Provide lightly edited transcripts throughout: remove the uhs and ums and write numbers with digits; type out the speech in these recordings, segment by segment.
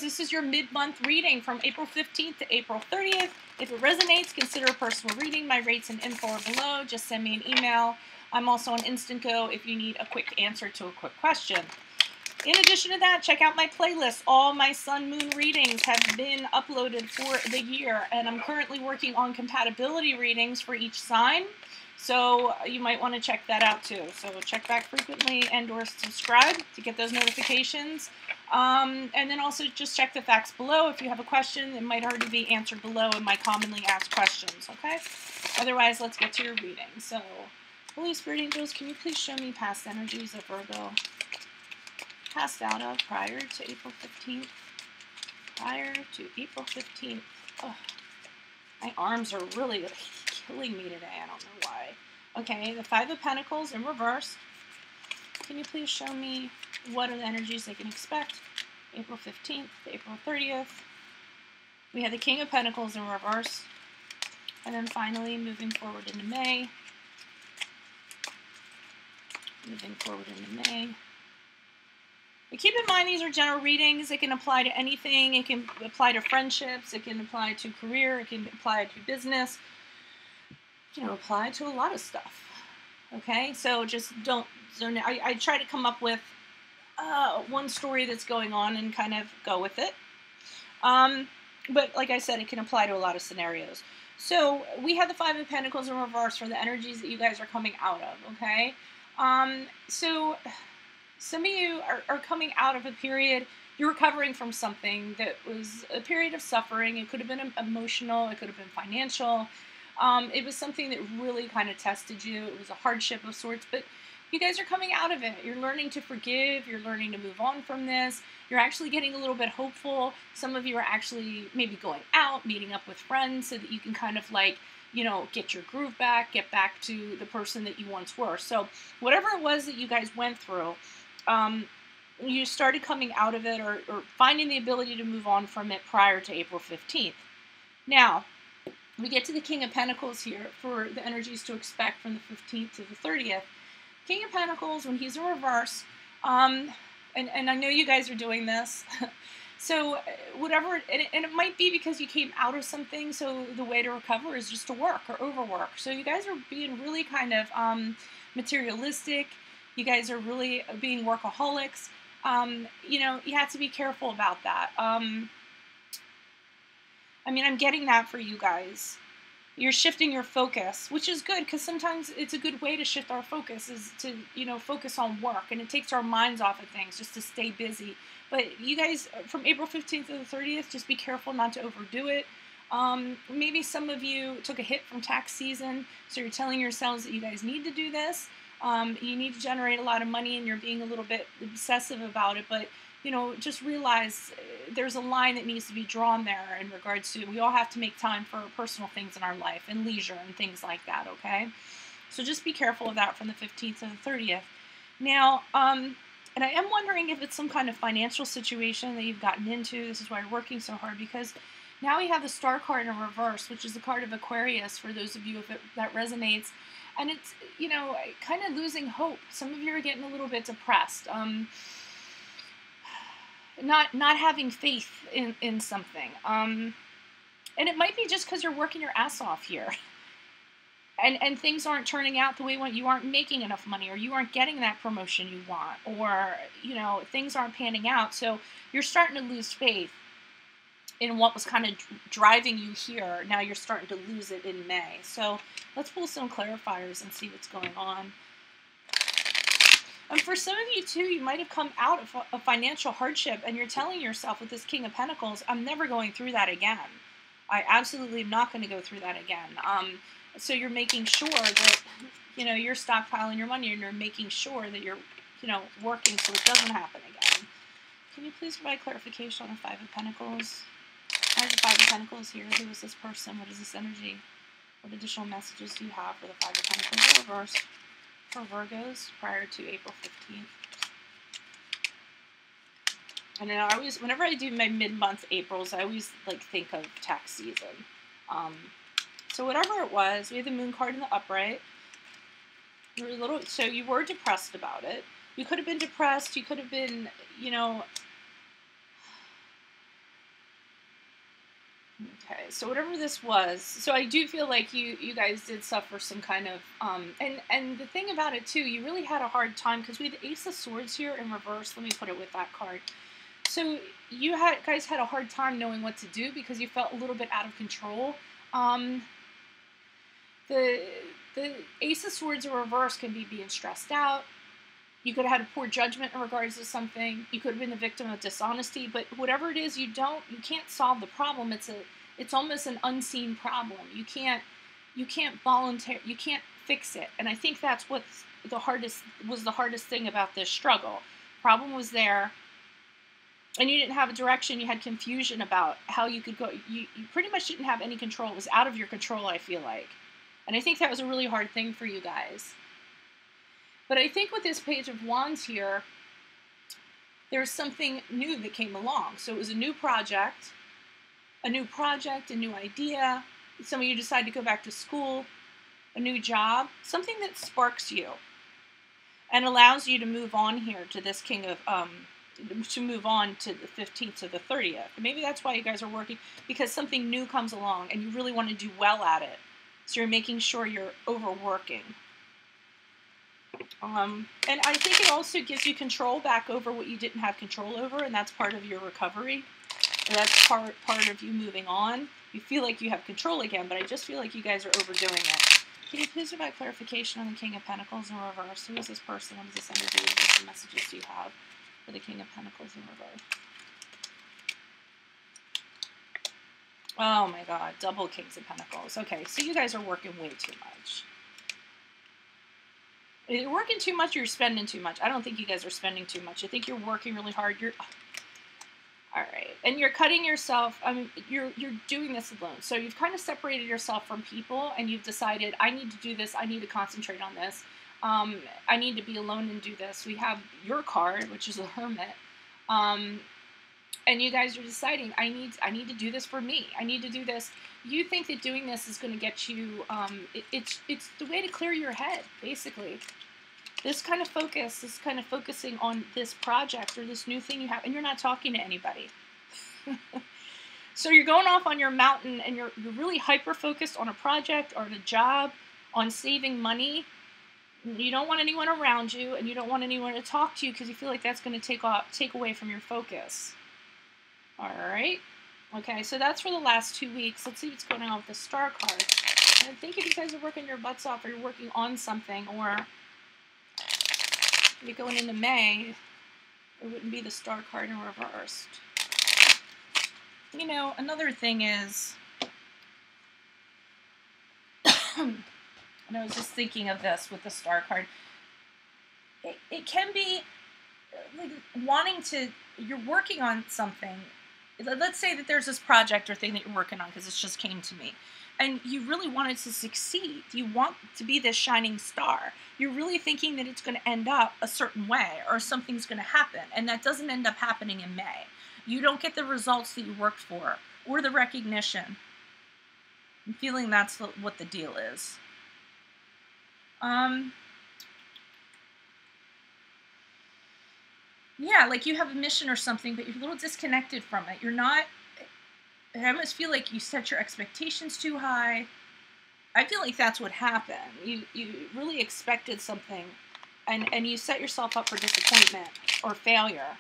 this is your mid-month reading from April 15th to April 30th. If it resonates, consider a personal reading. My rates and info are below. Just send me an email. I'm also on Instant Go if you need a quick answer to a quick question. In addition to that, check out my playlist. All my sun moon readings have been uploaded for the year, and I'm currently working on compatibility readings for each sign. So you might want to check that out too. So check back frequently and/or subscribe to get those notifications. And then also just check the facts below. If you have a question, it might already be answered below in my commonly asked questions, okay? Otherwise, let's get to your reading. So, Holy Spirit Angels, can you please show me past energies of Virgo? Passed out of prior to April 15th. Prior to April 15th. Oh, my arms are really killing me today. I don't know why. Okay, the Five of Pentacles in reverse. Can you please show me what are the energies they can expect? April 15th to April 30th. We have the King of Pentacles in reverse. And then finally, moving forward into May. Moving forward into May. But keep in mind, these are general readings. It can apply to anything. It can apply to friendships. It can apply to career. It can apply to business. You know, apply to a lot of stuff. Okay, so just don't. I try to come up with one story that's going on and kind of go with it. But like I said, it can apply to a lot of scenarios. So we have the Five of Pentacles in reverse for the energies that you guys are coming out of. Okay, so some of you are coming out of a period. You're recovering from something that was a period of suffering. It could have been emotional. It could have been financial. It was something that really kind of tested you. It was a hardship of sorts, but you guys are coming out of it. You're learning to forgive. You're learning to move on from this. You're actually getting a little bit hopeful. Some of you are actually maybe going out, meeting up with friends so that you can kind of like, you know, get your groove back, get back to the person that you once were. So whatever it was that you guys went through, you started coming out of it or finding the ability to move on from it prior to April 15th. Now, we get to the King of Pentacles here for the energies to expect from the 15th to the 30th. King of Pentacles, when he's in reverse, and I know you guys are doing this, so whatever, and it might be because you came out of something, so the way to recover is just to work or overwork. So you guys are being really kind of materialistic. You guys are really being workaholics. You know, you have to be careful about that. I mean, I'm getting that for you guys. You're shifting your focus, which is good because sometimes it's a good way to shift our focus is to, you know, focus on work, and it takes our minds off of things just to stay busy. But you guys, from April 15th to the 30th, just be careful not to overdo it. Maybe some of you took a hit from tax season, so you're telling yourselves that you guys need to do this. You need to generate a lot of money, and you're being a little bit obsessive about it, but you know, just realize there's a line that needs to be drawn there in regards to we all have to make time for personal things in our life and leisure and things like that, okay? So just be careful of that from the 15th to the 30th. Now, and I am wondering if it's some kind of financial situation that you've gotten into. This is why you're working so hard, because now we have the Star card in reverse, which is the card of Aquarius, for those of you if that resonates. And it's, you know, kind of losing hope. Some of you are getting a little bit depressed. Not having faith in something. And it might be just because you're working your ass off here. And things aren't turning out the way you want. You aren't making enough money, or you aren't getting that promotion you want, or, you know, things aren't panning out. So you're starting to lose faith in what was kind of driving you here. Now you're starting to lose it in May. So let's pull some clarifiers and see what's going on. And for some of you too, you might have come out of a financial hardship and you're telling yourself with this King of Pentacles, I'm never going through that again. I absolutely am not going to go through that again. So you're making sure that, you know, you're stockpiling your money, and you're making sure that you're, you know, working so it doesn't happen again. Can you please provide clarification on the Five of Pentacles? Why is the Five of Pentacles here? Who is this person? What is this energy? What additional messages do you have for the Five of Pentacles in reverse for Virgos prior to April 15th? And then I always, whenever I do my mid-month Aprils, I always like think of tax season. So whatever it was, we had the Moon card in the upright. You were a little, so you were depressed about it. You could have been depressed. You could have been, you know, Okay, so whatever this was, so I do feel like you guys did suffer some kind of, and the thing about it too, you really had a hard time, because we had the Ace of Swords here in reverse. Let me put it with that card. So you guys had a hard time knowing what to do because you felt a little bit out of control. The Ace of Swords in reverse can be being stressed out. You could have had a poor judgment in regards to something. You could have been the victim of dishonesty. But whatever it is, you can't solve the problem. It's almost an unseen problem. You can't fix it. And I think that's was the hardest thing about this struggle. Problem was there, and you didn't have a direction. You had confusion about how you could go. You pretty much didn't have any control. It was out of your control, I feel like. And I think that was a really hard thing for you guys. But I think with this Page of Wands here, there's something new that came along. So it was a new project, a new idea. Some of you decide to go back to school, a new job, something that sparks you and allows you to move on here to this King of, to move on to the 15th to the 30th. Maybe that's why you guys are working, because something new comes along and you really want to do well at it. So you're making sure you're overworking. And I think it also gives you control back over what you didn't have control over, and that's part of your recovery. That's part of you moving on. You feel like you have control again, but I just feel like you guys are overdoing it. Can you please provide clarification on the King of Pentacles in reverse? Who is this person? What is this energy? What messages do you have for the King of Pentacles in reverse? Oh my God, double Kings of Pentacles. Okay, so you guys are working way too much. You're working too much or you're spending too much. I don't think you guys are spending too much. I think you're working really hard. All right. And you're cutting yourself. You're doing this alone. So you've kind of separated yourself from people and you've decided, I need to do this. I need to concentrate on this. I need to be alone and do this. We have your card, which is the Hermit. And you guys are deciding, I need to do this for me. I need to do this. You think that doing this is going to get you, it's the way to clear your head, basically. This kind of focus, this kind of focusing on this project or this new thing you have, and you're not talking to anybody. So you're going off on your mountain and you're really hyper-focused on a project or on a job, on saving money. You don't want anyone around you and you don't want anyone to talk to you because you feel like that's going to take away from your focus. All right. Okay, so that's for the last 2 weeks. Let's see what's going on with the Star card. And I think if you guys are working your butts off or you're working on something, or you're going into May, it wouldn't be the Star card in reversed. You know, another thing is, and I was just thinking of this with the Star card, it can be like wanting to, you're working on something. Let's say that there's this project or thing that you're working on, because this just came to me, and you really want it to succeed. You want to be this shining star. You're really thinking that it's going to end up a certain way or something's going to happen, and that doesn't end up happening in May. You don't get the results that you worked for or the recognition. I'm feeling that's what the deal is. Yeah, like you have a mission or something, but you're a little disconnected from it. You're not, I almost feel like you set your expectations too high. I feel like that's what happened. You really expected something, and you set yourself up for disappointment or failure.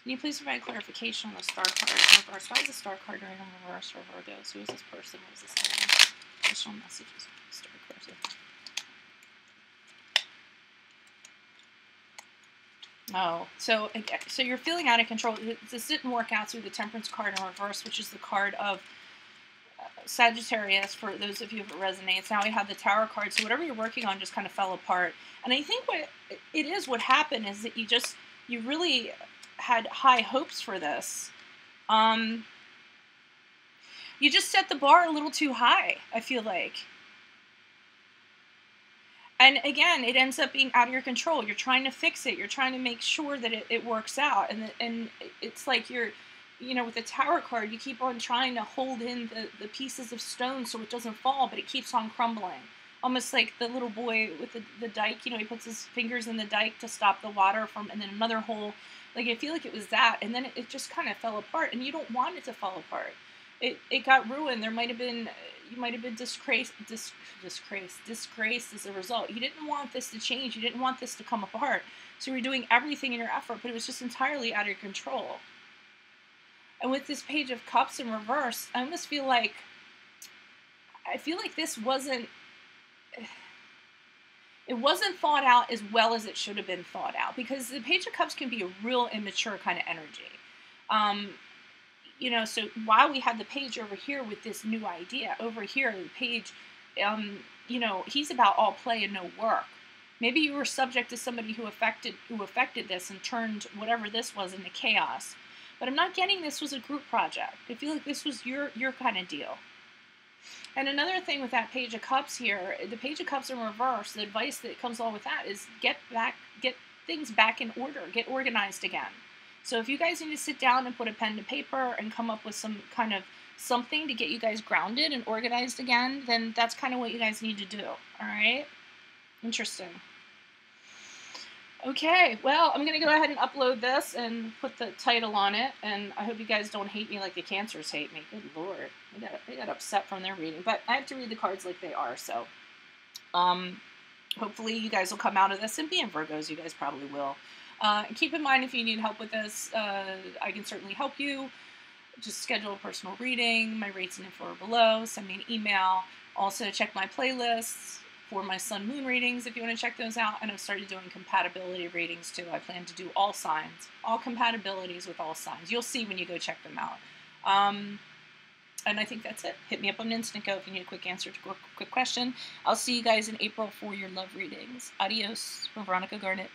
Can you please provide clarification on the Star card in reverse? Why is the Star card right in reverse for Virgos? Who is this person? What is this saying? Additional messages. Star card. Oh, so you're feeling out of control. This didn't work out through the Temperance card in reverse, which is the card of Sagittarius, for those of you who it resonates. Now we have the Tower card, so whatever you're working on just kind of fell apart. And I think what happened is that you really had high hopes for this. You just set the bar a little too high, I feel like. And again, it ends up being out of your control. You're trying to fix it. You're trying to make sure that it works out. And it's like with the Tower card, you keep on trying to hold in the pieces of stone so it doesn't fall, but it keeps on crumbling. Almost like the little boy with the dike, he puts his fingers in the dike to stop the water from, and then another hole. Like, I feel like it was that, and then it just kind of fell apart, and you don't want it to fall apart. it got ruined. There might have been, you might have been disgraced as a result. You didn't want this to change. You didn't want this to come apart. So you were doing everything in your effort, but it was just entirely out of your control. And with this Page of Cups in reverse, I almost feel like, this wasn't, it wasn't thought out as well as it should have been thought out, because the Page of Cups can be a real immature kind of energy. You know, so while we have the Page over here with this new idea, over here, the Page, you know, he's about all play and no work. Maybe you were subject to somebody who affected this and turned whatever this was into chaos. But I'm not getting this was a group project. I feel like this was your kind of deal. And another thing with that Page of Cups here, the Page of Cups in reverse, the advice that comes along with that is get things back in order, get organized again. So if you guys need to sit down and put a pen to paper and come up with some kind of something to get you guys grounded and organized again, then that's kind of what you guys need to do, all right? Interesting. Okay, well, I'm going to go ahead and upload this and put the title on it, and I hope you guys don't hate me like the Cancers hate me. Good Lord. They got upset from their reading, but I have to read the cards like they are, so hopefully you guys will come out of this, and being Virgos, you guys probably will. Keep in mind, if you need help with this, I can certainly help you. Just schedule a personal reading. My rates and info are below. Send me an email. Also, check my playlists for my Sun Moon readings if you want to check those out. And I've started doing compatibility readings too. I plan to do all signs, all compatibilities with all signs. You'll see when you go check them out. And I think that's it. Hit me up on Instinco if you need a quick answer to a quick question. I'll see you guys in April for your love readings. Adios from Veronica Garnett.